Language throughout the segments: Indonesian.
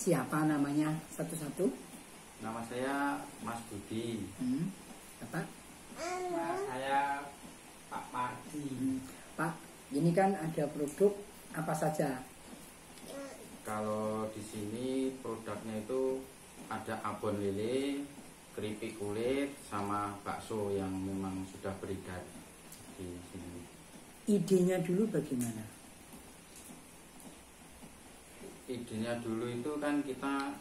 Siapa namanya satu-satu? Nama saya Mas Budi. Apa? Nama saya Pak Pardi. Pak, ini kan ada produk apa saja? Kalau di sini produknya itu ada abon lele, keripik kulit, sama bakso yang memang sudah beredar di sini. Idenya dulu bagaimana? Idenya dulu itu kan kita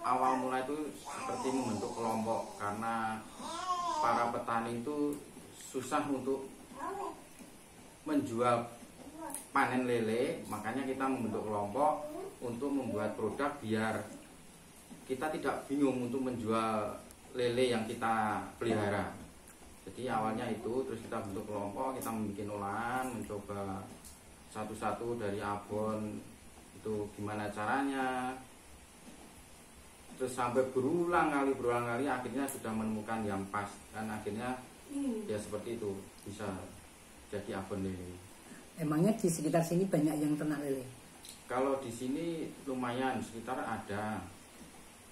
awal mula itu seperti membentuk kelompok karena para petani itu susah untuk menjual panen lele, makanya kita membentuk kelompok untuk membuat produk biar kita tidak bingung untuk menjual lele yang kita pelihara. Jadi awalnya itu, terus kita bentuk kelompok, kita membuat olahan, mencoba satu-satu dari abon itu gimana caranya, terus sampai berulang kali akhirnya sudah menemukan yang pas, dan akhirnya ya seperti itu bisa jadi abon lele. Emangnya di sekitar sini banyak yang ternak lele? Kalau di sini lumayan, sekitar ada.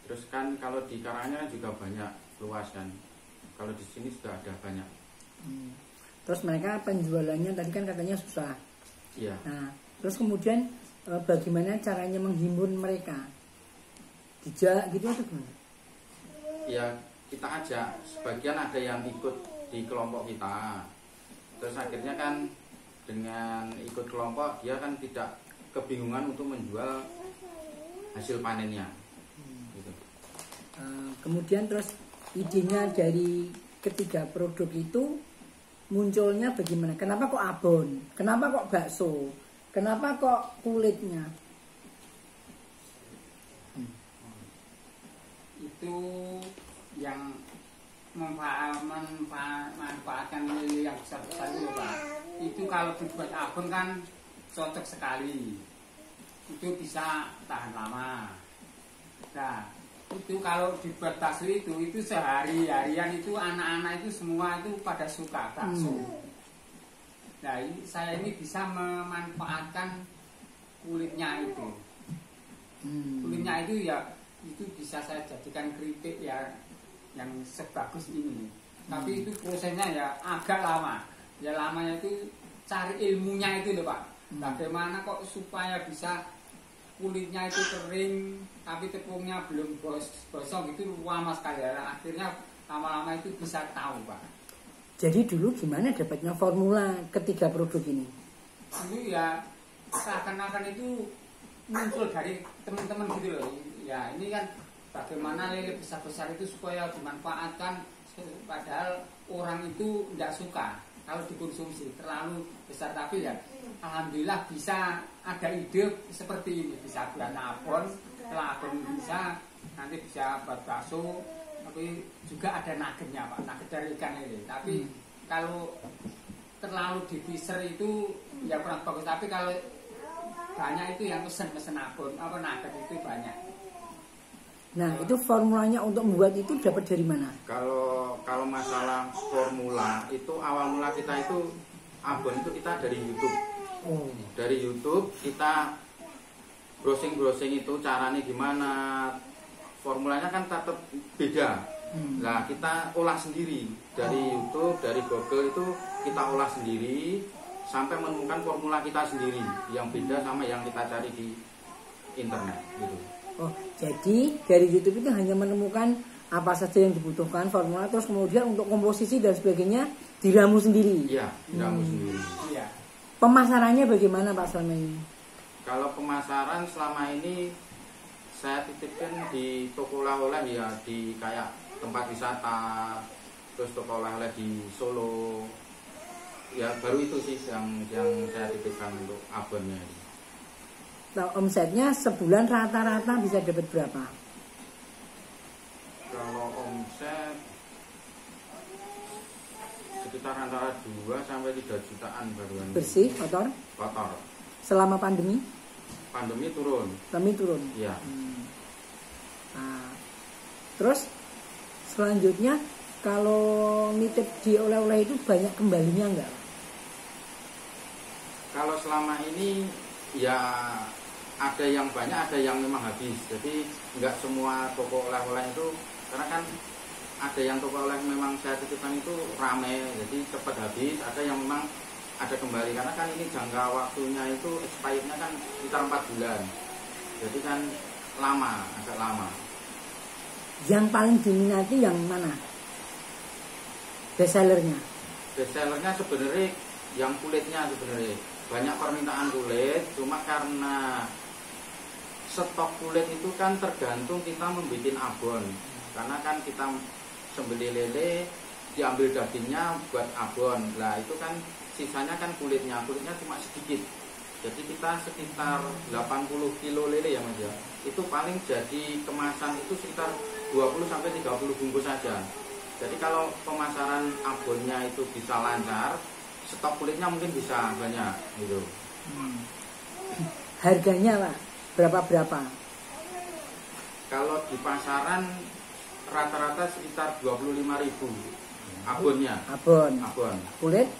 Terus kan kalau di Karanganyar juga banyak, luas kan. Kalau di sini sudah ada banyak. Terus mereka penjualannya tadi kan katanya susah. Iya. Nah, terus kemudian bagaimana caranya menghimpun mereka? Dijak gitu atau gimana? Ya kita ajak, sebagian ada yang ikut di kelompok kita. Terus akhirnya kan dengan ikut kelompok dia kan tidak kebingungan untuk menjual hasil panennya. Gitu. Kemudian terus idenya dari ketiga produk itu munculnya bagaimana? Kenapa kok abon? Kenapa kok bakso? Kenapa kok kulitnya? Itu yang memanfaatkan lele yang besar-besar itu Pak. Itu kalau dibuat abon kan cocok sekali. Itu bisa tahan lama. Nah, itu kalau dibuat bakso itu sehari-harian itu anak-anak itu semua itu pada suka bakso. Nah, saya ini bisa memanfaatkan kulitnya itu. Kulitnya itu ya itu bisa saya jadikan keripik ya yang sebagus ini. Tapi itu prosesnya ya agak lama. Ya lamanya itu cari ilmunya itu loh Pak. Bagaimana kok supaya bisa kulitnya itu kering tapi tepungnya belum gosong itu lama sekali. Akhirnya lama-lama itu bisa tahu Pak. Jadi dulu gimana dapatnya formula ketiga produk ini? Ini ya seakan-akan itu muncul dari teman-teman gitu loh. Ya ini kan bagaimana lele besar-besar itu supaya dimanfaatkan, padahal orang itu tidak suka kalau dikonsumsi terlalu besar. Tapi ya alhamdulillah bisa ada ide seperti ini, bisa buat abon, setelah abon bisa nanti bisa buat bakso. Tapi juga ada nuggetnya Pak, nugget dari ikan lele. Tapi kalau terlalu di freezer itu ya kurang bagus. Tapi kalau banyak itu yang pesen abon apa nugget itu banyak. Nah, itu formulanya untuk membuat itu dapat dari mana? Kalau masalah formula itu awal mula kita itu abon itu kita dari YouTube. Dari YouTube kita browsing itu caranya gimana, formulanya kan tetap beda. Nah kita olah sendiri dari YouTube, dari Google itu kita olah sendiri sampai menemukan formula kita sendiri yang beda sama yang kita cari di internet gitu. Oh, jadi dari YouTube itu hanya menemukan apa saja yang dibutuhkan formula, terus kemudian untuk komposisi dan sebagainya diramu sendiri. Iya, diramu sendiri. Iya. Pemasarannya bagaimana Pak selama ini? Kalau pemasaran selama ini saya titipkan di toko oleh-oleh ya, di kayak tempat wisata, terus toko oleh-oleh di Solo. Ya baru itu sih yang saya titipkan untuk abonnya ini. Nah, omsetnya sebulan rata-rata bisa dapat berapa? Kalau omset sekitar antara 2 sampai 3 jutaan baruan. Bersih, kotor? Kotor. Selama pandemi? Pandemi turun. Pandemi turun. Iya. Nah, terus selanjutnya kalau nitip di oleh-oleh itu banyak kembalinya enggak? Kalau selama ini ya ada yang banyak, ada yang memang habis. Jadi nggak semua toko oleh-oleh itu, karena kan ada yang toko oleh memang saya titipkan itu rame, jadi cepat habis. Ada yang memang ada kembali, karena kan ini jangka waktunya itu expirednya kan sekitar 4 bulan. Jadi kan lama, agak lama. Yang paling diminati yang mana? Bestsellernya? Bestsellernya sebenarnya yang kulitnya sebenarnya. Banyak permintaan kulit, cuma karena stok kulit itu kan tergantung kita membuat abon. Karena kan kita sembelih lele, diambil dagingnya buat abon. Lah itu kan sisanya kan kulitnya cuma sedikit. Jadi kita sekitar 80 kilo lele ya Mas ya. Itu paling jadi kemasan itu sekitar 20 sampai 30 bungkus saja. Jadi kalau pemasaran abonnya itu bisa lancar, stok kulitnya mungkin bisa banyak gitu. Harganya Pak, berapa? Kalau di pasaran rata-rata sekitar 25.000 abonnya. Abon. Kulit?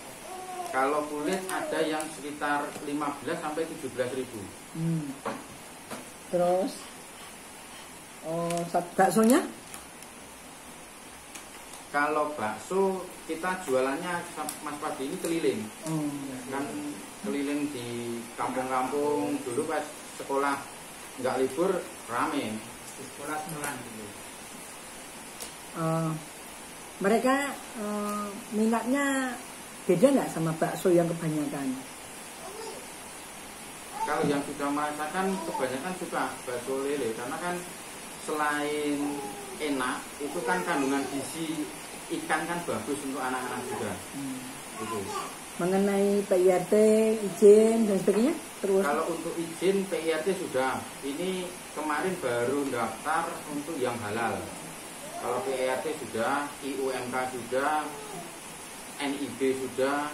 Kalau kulit ada yang sekitar 15 sampai 17.000. Terus baksonya? Kalau bakso kita jualannya Mas Padi ini keliling. Kan keliling di kampung-kampung. Dulu pas sekolah nggak libur rame. Sekolah gitu. Mereka minatnya beda nggak sama bakso yang kebanyakan? Kalau yang sudah merasakan kebanyakan suka bakso lele, karena kan selain enak itu kan kandungan gizi ikan kan bagus untuk anak-anak juga. Gitu. Mengenai PIRT, izin dan sebagainya terus? Kalau untuk izin PIRT sudah, ini kemarin baru daftar untuk yang halal. Kalau PIRT sudah, IUMK sudah, NIB sudah,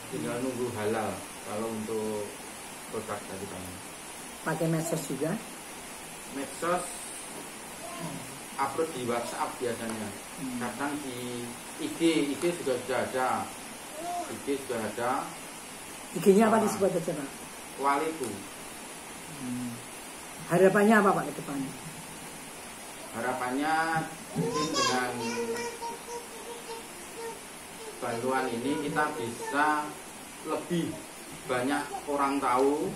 tinggal nunggu halal. Kalau untuk produk tadi kami pakai medsos juga? Medsos upload di WhatsApp biasanya. Kadang di IG sudah ada. IG sudah ada. IG-nya apa disebut aja Pak? Waliku. Harapannya apa Pak ke depan? Harapannya mungkin dengan bantuan ini kita bisa lebih banyak orang tahu,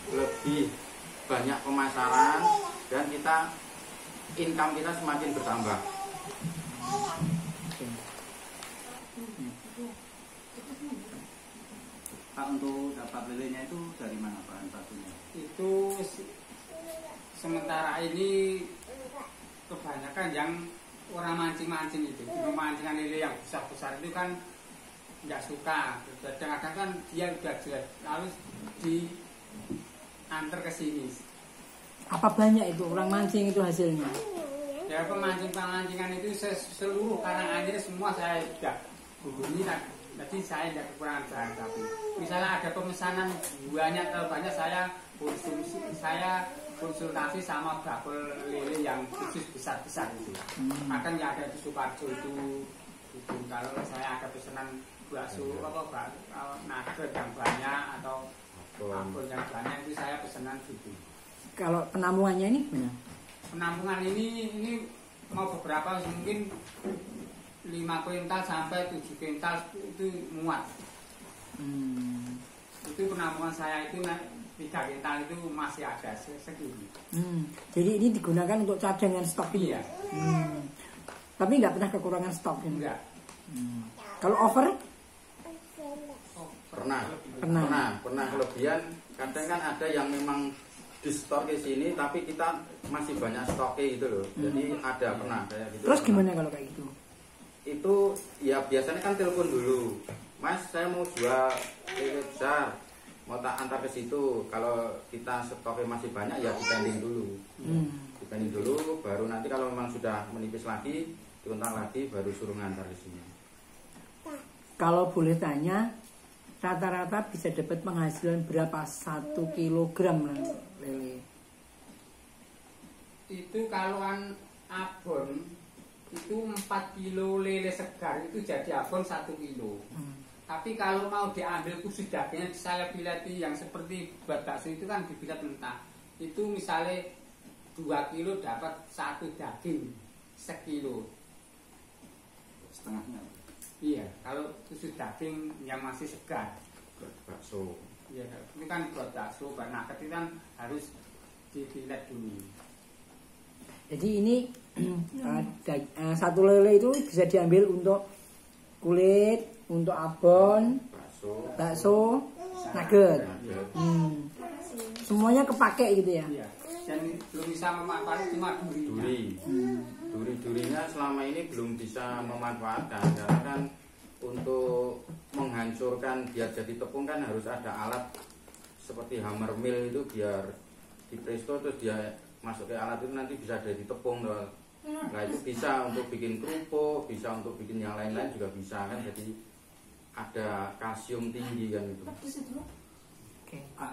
lebih banyak pemasaran, dan kita income kita semakin bertambah. Pak, untuk dapat lelenya itu dari mana Pak satunya? Itu sementara ini kebanyakan yang orang mancing-mancing itu. Pemancingan lele yang besar-besar itu kan nggak suka. Kadang-kadang kan dia udah jelek, lalu diantar ke sini. Apa banyak itu orang mancing itu hasilnya? Ya pemancingan itu seluruh Karanganyar semua saya sudah hubungi, jadi saya tidak kekurangan bahan sapi. Misalnya ada pemesanan banyak saya konsultasi sama bakul lele yang khusus besar-besar itu. Akan ya ada di Sukarjo itu. Kalau saya ada pesanan bakso nugget yang banyak atau abon yang banyak itu saya pesanan gitu. Kalau penampungannya ini benar? Penampungan ini mau beberapa mungkin 5 kuintal sampai 7 kuintal itu muat. Itu penampungan saya itu 3 kuintal itu masih ada segini. Jadi ini digunakan untuk cadangan stok ini? Iya. Tapi nggak pernah kekurangan stok ini? Enggak. Kalau over? Pernah kelebihan. Kadang kan ada yang memang di stok di sini, tapi kita masih banyak stoknya gitu loh. Jadi ada pernah kayak gitu. Terus gimana kalau kayak gitu? Itu ya biasanya kan telepon dulu, Mas saya mau jual lele besar, mau tak antar ke situ. Kalau kita stoknya masih banyak ya dipending dulu, baru nanti kalau memang sudah menipis lagi, diuntang lagi, baru suruh ngantar ke sini. Kalau boleh tanya, rata-rata bisa dapat penghasilan berapa 1 kilogram lele? Itu kaluan abon itu 4 kilo lele segar itu jadi abon 1 kilo. Tapi kalau mau diambil khusus dagingnya, saya pilih yang seperti buat bakso itu kan dibilat mentah. Itu misalnya 2 kilo dapat 1 daging sekilo. Setengahnya. Iya, kalau khusus daging yang masih segar. Buat bakso. Iya, ini kan buat bakso, nah itu kan harus dipilet dulu. Jadi ini satu lele itu bisa diambil untuk kulit, untuk abon, bakso, nugget. Semuanya kepake gitu ya. Iya. Dan belum bisa memanfaatkan cuma duri. Duri-durinya selama ini belum bisa memanfaatkan karena kan untuk menghancurkan biar jadi tepung kan harus ada alat seperti hammer mill itu biar di presto terus dia masuk ke alat itu nanti bisa jadi tepung loh. Nah itu bisa untuk bikin kerupuk, bisa untuk bikin yang lain-lain juga bisa kan, jadi ada kalsium tinggi kan itu.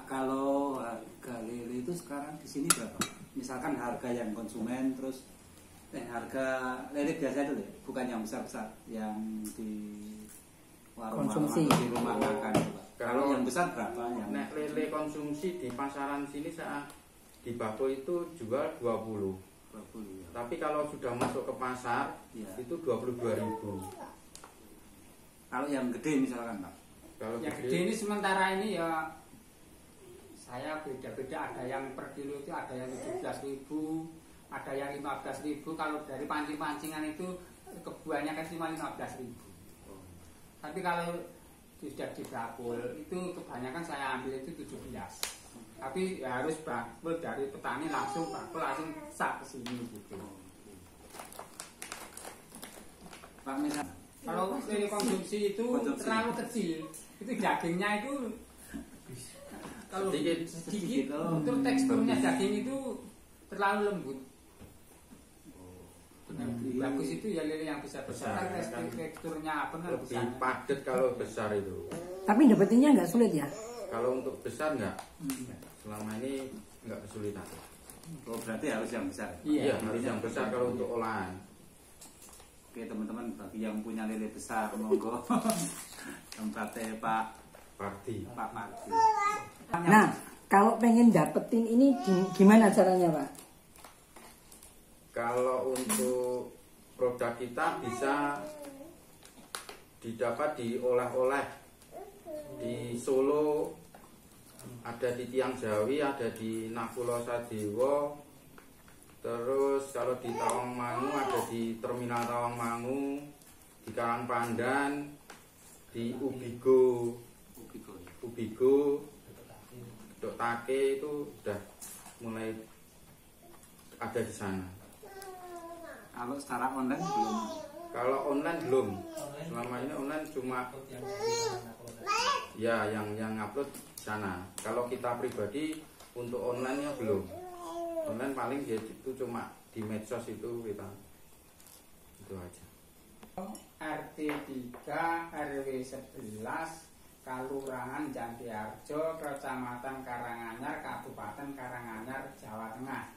Kalau harga lele itu sekarang di sini berapa? Misalkan harga yang konsumen terus harga lele biasa itu bukan yang besar-besar yang di warung konsumsi di rumah makan. Kalau yang besar berapa? Yang nek lele konsumsi di pasaran sini saat di Bako itu jual 20. ya. Tapi kalau sudah masuk ke pasar Ya. itu 22.000. Kalau yang gede misalkan Pak. Kalau Yang gede ini sementara ini ya saya beda-beda, ada yang per kilo itu ada yang 17.000, ada yang 15.000. Kalau dari pancing-pancingan itu kebanyakan cuma 15.000. Tapi kalau sudah di bakul itu kebanyakan saya ambil itu 17. Tapi ya harus bakul dari petani langsung bakul langsung sak ke sini gitu. Pak misal Kalau lele konsumsi itu terlalu kecil, itu dagingnya itu kalau sedikit, untuk teksturnya daging itu terlalu lembut. Bagus itu ya lele yang besar-besar, teksturnya apa lebih padat kalau besar itu. Tapi dapetinnya nggak sulit ya? Kalau untuk besar enggak. Selama ini enggak kesulitan. Oh berarti harus yang besar. Iya, harus yang besar kalau untuk olahan. Oke teman-teman, bagi yang punya lele besar monggo tempatnya Pak Parti. Pak Marti. Nah, kalau pengen dapetin ini gimana caranya Pak? Kalau untuk produk kita bisa didapat di oleh-oleh di Solo, ada di Tiang Jawi, ada di Nakulo Sadewo. Terus kalau di Tawangmangu ada di Terminal Tawangmangu, di Karangpandan, di Ubigo, Dok Take itu udah mulai ada di sana. Kalau secara online belum. Kalau online belum. Selama ini online cuma ya yang upload sana. Kalau kita pribadi untuk online-nya belum. Online paling dia itu cuma di medsos itu kita. Itu aja. RT 3 RW 11 Kalurahan Jantiarjo, Kecamatan Karanganyar, Kabupaten Karanganyar, Jawa Tengah.